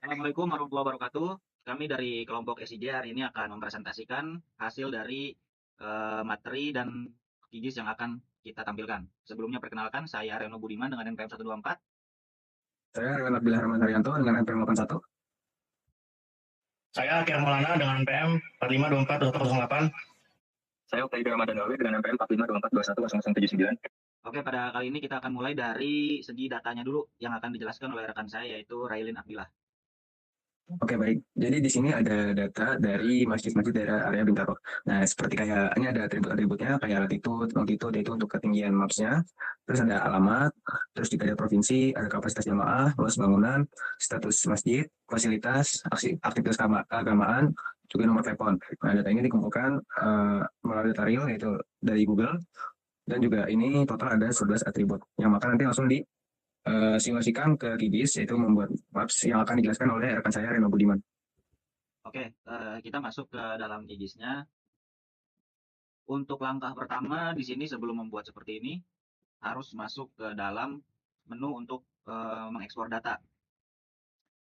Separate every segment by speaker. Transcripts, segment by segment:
Speaker 1: Assalamualaikum warahmatullahi wabarakatuh. Kami dari kelompok SIJ hari ini akan mempresentasikan hasil dari materi dan QGIS yang akan kita tampilkan. Sebelumnya perkenalkan, saya Reno Budiman dengan NPM 124.
Speaker 2: Saya Renat Bilhar Haryanto dengan NPM 81.
Speaker 3: Saya Akir Maulana dengan NPM 45242108.
Speaker 4: Saya Oktavi Ramadhanawi dengan NPM 4524210079.
Speaker 1: Oke, pada kali ini kita akan mulai dari segi datanya dulu yang akan dijelaskan oleh rekan saya yaitu Railin Abdillah.
Speaker 2: Oke, baik. Jadi di sini ada data dari masjid-masjid daerah area Bintaro. Nah, seperti kayak ini ada atribut-atributnya kayak latitude, longitude itu untuk ketinggian mapsnya. Terus ada alamat, terus juga ada provinsi, ada kapasitas jamaah, luas bangunan, status masjid, fasilitas, aktivitas keagamaan, juga nomor telepon. Nah, data ini dikumpulkan melalui data real yaitu dari Google. Dan juga ini total ada 11 atribut yang maka nanti langsung simulasikan ke QGIS, yaitu membuat maps yang akan dijelaskan oleh rekan saya Reno Budiman.
Speaker 1: Oke, kita masuk ke dalam QGIS-nya. Untuk langkah pertama di sini sebelum membuat seperti ini harus masuk ke dalam menu untuk mengekspor data.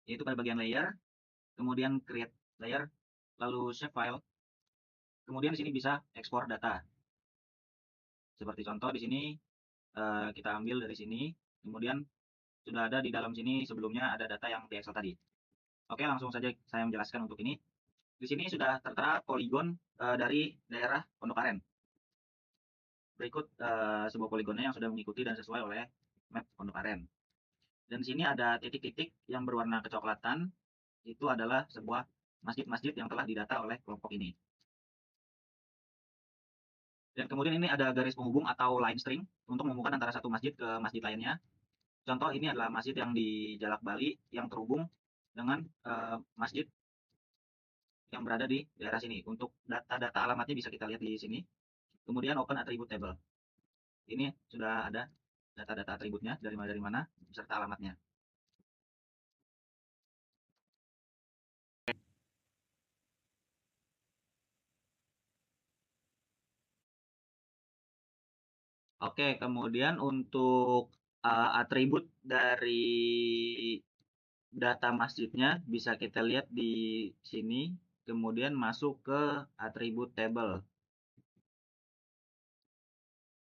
Speaker 1: Yaitu pada bagian layer, kemudian create layer, lalu save file. Kemudian di sini bisa ekspor data. Seperti contoh di sini kita ambil dari sini, kemudian sudah ada di dalam sini sebelumnya ada data yang di Excel tadi. Oke, langsung saja saya menjelaskan untuk ini. Di sini sudah tertera poligon dari daerah Pondok Aren. Berikut sebuah poligonnya yang sudah mengikuti dan sesuai oleh map Pondok Aren. Dan di sini ada titik-titik yang berwarna kecoklatan, itu adalah sebuah masjid-masjid yang telah didata oleh kelompok ini. Dan kemudian ini ada garis penghubung atau line string untuk menghubungkan antara satu masjid ke masjid lainnya. Contoh ini adalah masjid yang di Jalak Bali yang terhubung dengan masjid yang berada di daerah sini. Untuk data-data alamatnya bisa kita lihat di sini. Kemudian open attribute table. Ini sudah ada data-data atributnya dari mana beserta alamatnya. Oke, kemudian untuk atribut dari data masjidnya bisa kita lihat di sini, kemudian masuk ke atribut table.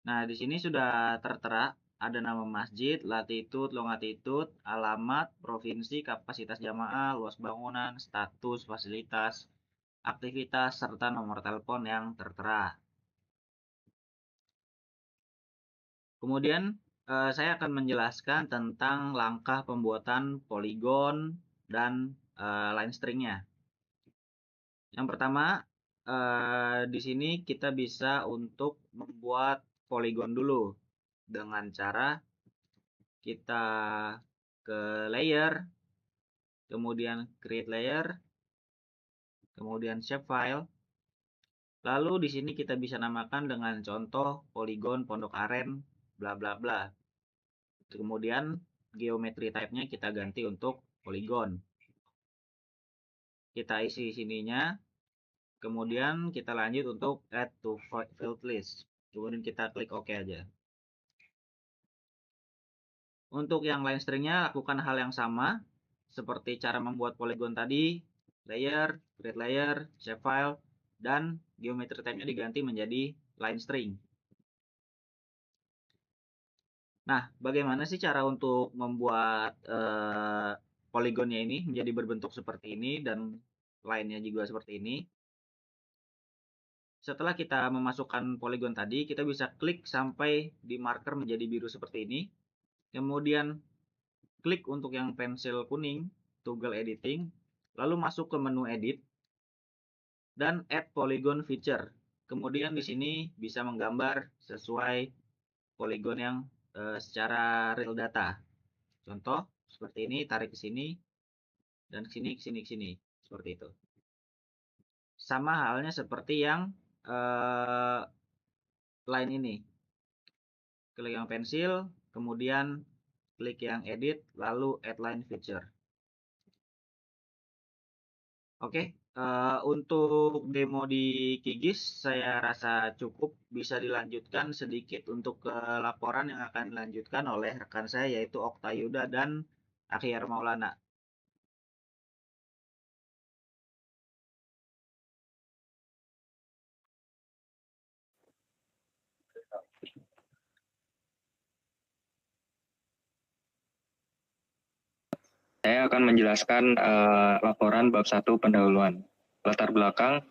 Speaker 1: Nah, di sini sudah tertera ada nama masjid, latitude, longitude, alamat, provinsi, kapasitas jamaah, luas bangunan, status, fasilitas, aktivitas, serta nomor telepon yang tertera. Kemudian saya akan menjelaskan tentang langkah pembuatan poligon dan line string-nya. Yang pertama, di sini kita bisa untuk membuat poligon dulu dengan cara kita ke layer, kemudian create layer, kemudian shape file. Lalu di sini kita bisa namakan dengan contoh poligon Pondok Aren bla bla bla. Kemudian geometry type-nya kita ganti untuk poligon. Kita isi sininya. Kemudian kita lanjut untuk add to field list. Kemudian kita klik OK aja. Untuk yang line string-nya lakukan hal yang sama seperti cara membuat poligon tadi, layer, create layer, shape file, dan geometry type-nya diganti menjadi line string. Nah, bagaimana sih cara untuk membuat poligonnya ini menjadi berbentuk seperti ini dan lainnya juga seperti ini? Setelah kita memasukkan poligon tadi, kita bisa klik sampai di marker menjadi biru seperti ini. Kemudian klik untuk yang pensil kuning, toggle editing, lalu masuk ke menu edit dan add polygon feature. Kemudian di sini bisa menggambar sesuai poligon yang secara real data. Contoh seperti ini, tarik ke sini dan ke sini, ke sini, ke sini, seperti itu. Sama halnya seperti yang line ini. Klik yang pensil, kemudian klik yang edit, lalu add line feature. Oke, untuk demo di QGIS saya rasa cukup. Bisa dilanjutkan sedikit untuk ke laporan yang akan dilanjutkan oleh rekan saya yaitu Oktayuda dan Akhyar Maulana.
Speaker 4: Saya akan menjelaskan laporan bab 1 pendahuluan. Latar belakang,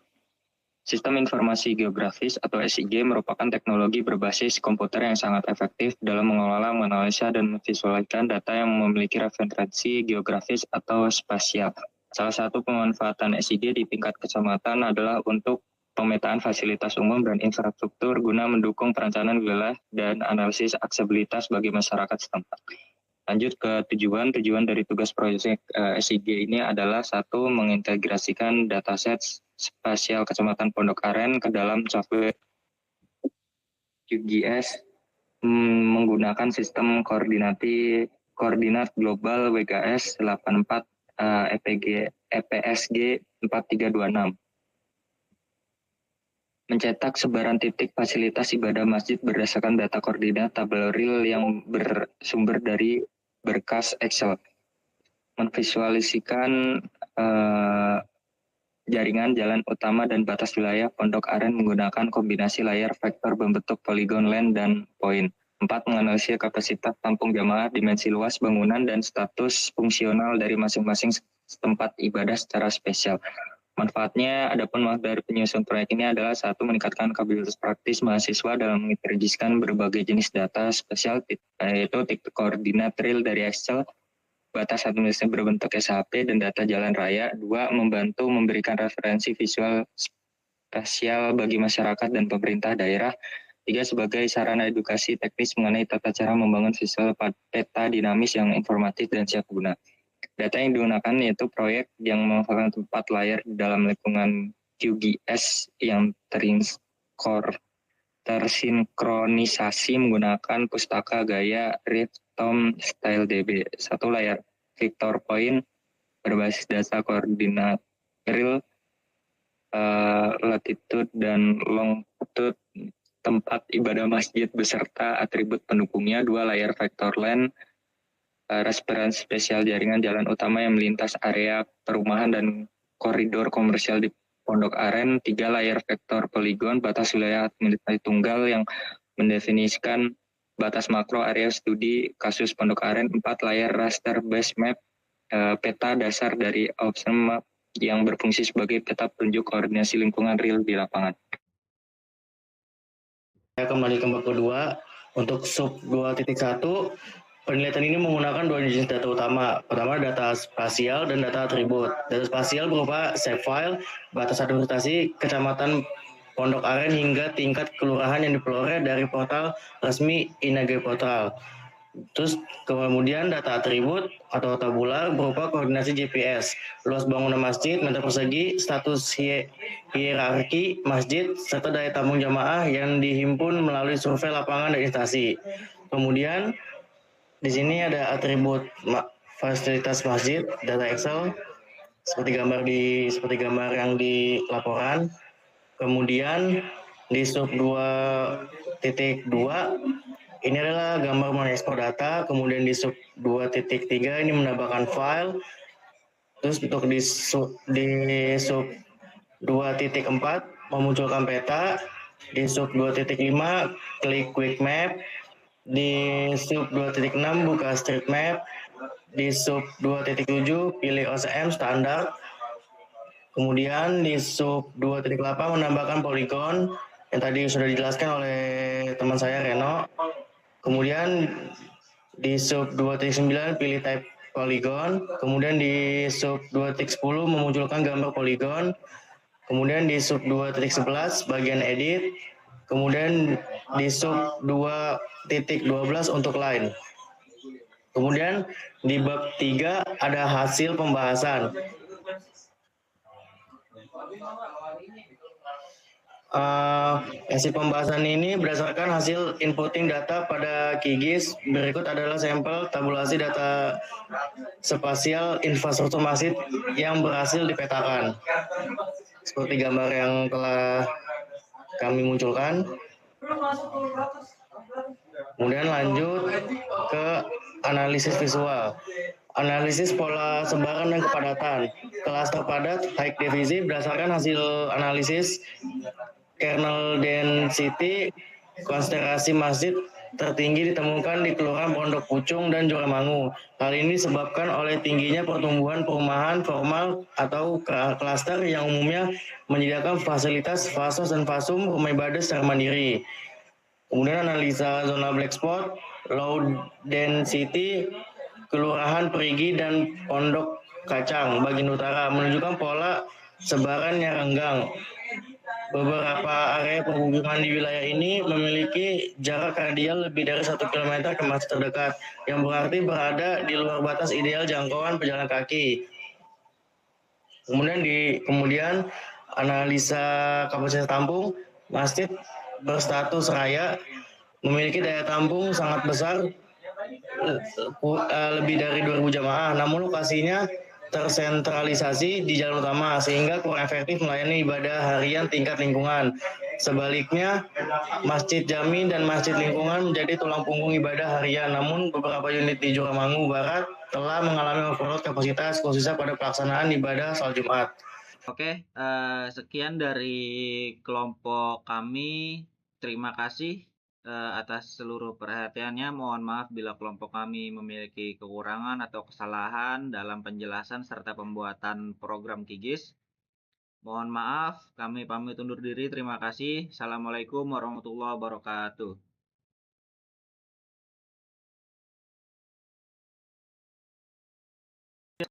Speaker 4: Sistem Informasi Geografis atau SIG merupakan teknologi berbasis komputer yang sangat efektif dalam mengelola, menganalisa, dan memvisualisasikan data yang memiliki referensi geografis atau spasial. Salah satu pemanfaatan SIG di tingkat kecamatan adalah untuk pemetaan fasilitas umum dan infrastruktur guna mendukung perencanaan wilayah dan analisis aksesibilitas bagi masyarakat setempat. Lanjut ke tujuan dari tugas proyek SIG ini adalah satu, mengintegrasikan dataset spasial Kecamatan Pondok Aren ke dalam software QGIS menggunakan sistem koordinat global WGS 84 EPSG 4326. Mencetak sebaran titik fasilitas ibadah masjid berdasarkan data koordinat tabel real yang bersumber dari berkas Excel. Memvisualisasikan jaringan jalan utama dan batas wilayah Pondok Aren menggunakan kombinasi layar vektor berbentuk poligon, line, dan poin. 4. Menganalisis kapasitas tampung jamaah, dimensi luas bangunan, dan status fungsional dari masing-masing tempat ibadah secara spesial. Manfaatnya, adapun dari penyusun proyek ini adalah satu, meningkatkan kapabilitas praktis mahasiswa dalam mengintegrasikan berbagai jenis data spesial, yaitu titik koordinat real dari Excel, batas administrasi berbentuk SHP, dan data jalan raya. 2. Membantu memberikan referensi visual spasial bagi masyarakat dan pemerintah daerah. 3. Sebagai sarana edukasi teknis mengenai tata cara membangun visual peta dinamis yang informatif dan siap guna. Data yang digunakan yaitu proyek yang memanfaatkan tempat layar dalam lingkungan QGIS yang tersinkronisasi menggunakan pustaka gaya Riptom Style DB. 1. Layar vector point berbasis data koordinat real, latitude dan longitude tempat ibadah masjid beserta atribut pendukungnya. 2. Layar vector line, referensi spesial jaringan jalan utama yang melintas area perumahan dan koridor komersial di Pondok Aren. 3. Layar vektor poligon, batas wilayah administrasi tunggal yang mendefinisikan batas makro area studi kasus Pondok Aren. 4. Layar raster base map, peta dasar dari option map yang berfungsi sebagai peta petunjuk koordinasi lingkungan real di lapangan.
Speaker 3: Saya kembali ke bab kedua. Untuk sub 2.1, penelitian ini menggunakan dua jenis data utama. Pertama, data spasial dan data atribut. Data spasial berupa shapefile, batas administrasi Kecamatan Pondok Aren hingga tingkat kelurahan yang diperoleh dari portal resmi Inage Portal. Terus kemudian data atribut atau tabular berupa koordinasi GPS, luas bangunan masjid, meter persegi, status hierarki masjid, serta daya tampung jamaah yang dihimpun melalui survei lapangan dan instansi. Kemudian di sini ada atribut fasilitas masjid, data Excel, seperti gambar yang di laporan. Kemudian di sub 2.2 ini adalah gambar mengekspor data. Kemudian di sub 2.3 ini menambahkan file. Terus untuk di sub 2.4 memunculkan peta. Di sub 2.5 klik quick map. Di sub 2.6 buka street map. Di sub 2.7 pilih OCM standar. Kemudian di sub 2.8 menambahkan poligon yang tadi sudah dijelaskan oleh teman saya Reno. Kemudian di sub 2.9 pilih type poligon. Kemudian di sub 2.10 memunculkan gambar poligon. Kemudian di sub 2.11 bagian edit. Kemudian di sub 2.12 untuk line. Kemudian di bab 3 ada hasil pembahasan. Hasil pembahasan ini berdasarkan hasil inputting data pada QGIS. Berikut adalah sampel tabulasi data spasial infrastruktur masjid yang berhasil dipetakan. Seperti gambar yang telah kami munculkan. Kemudian lanjut ke analisis visual. Analisis pola sebaran dan kepadatan. Klaster padat high definition berdasarkan hasil analisis kernel density, konstelasi masjid tertinggi ditemukan di Kelurahan Pondok Pucung dan Joramangu. Hal ini disebabkan oleh tingginya pertumbuhan perumahan formal atau klaster yang umumnya menyediakan fasilitas fasos dan fasum rumah ibadah secara mandiri. Kemudian analisa zona black spot, low density, Kelurahan Perigi dan Pondok Kacang bagian utara menunjukkan pola sebaran yang renggang. Beberapa area permukiman di wilayah ini memiliki jarak radial lebih dari 1 km ke masjid terdekat, yang berarti berada di luar batas ideal jangkauan pejalan kaki. Kemudian analisa kapasitas tampung, masjid berstatus raya memiliki daya tampung sangat besar, lebih dari 2.000 jamaah, namun lokasinya tersentralisasi di jalan utama sehingga kurang efektif melayani ibadah harian tingkat lingkungan. Sebaliknya, Masjid Jami dan Masjid Lingkungan menjadi tulang punggung ibadah harian, namun beberapa unit di Joramangu Barat telah mengalami overload kapasitas khususnya pada pelaksanaan ibadah salat Jumat.
Speaker 1: Oke, sekian dari kelompok kami. Terima kasih atas seluruh perhatiannya. Mohon maaf bila kelompok kami memiliki kekurangan atau kesalahan dalam penjelasan serta pembuatan program KIGIS. Mohon maaf, kami pamit undur diri. Terima kasih. Assalamualaikum warahmatullahi wabarakatuh.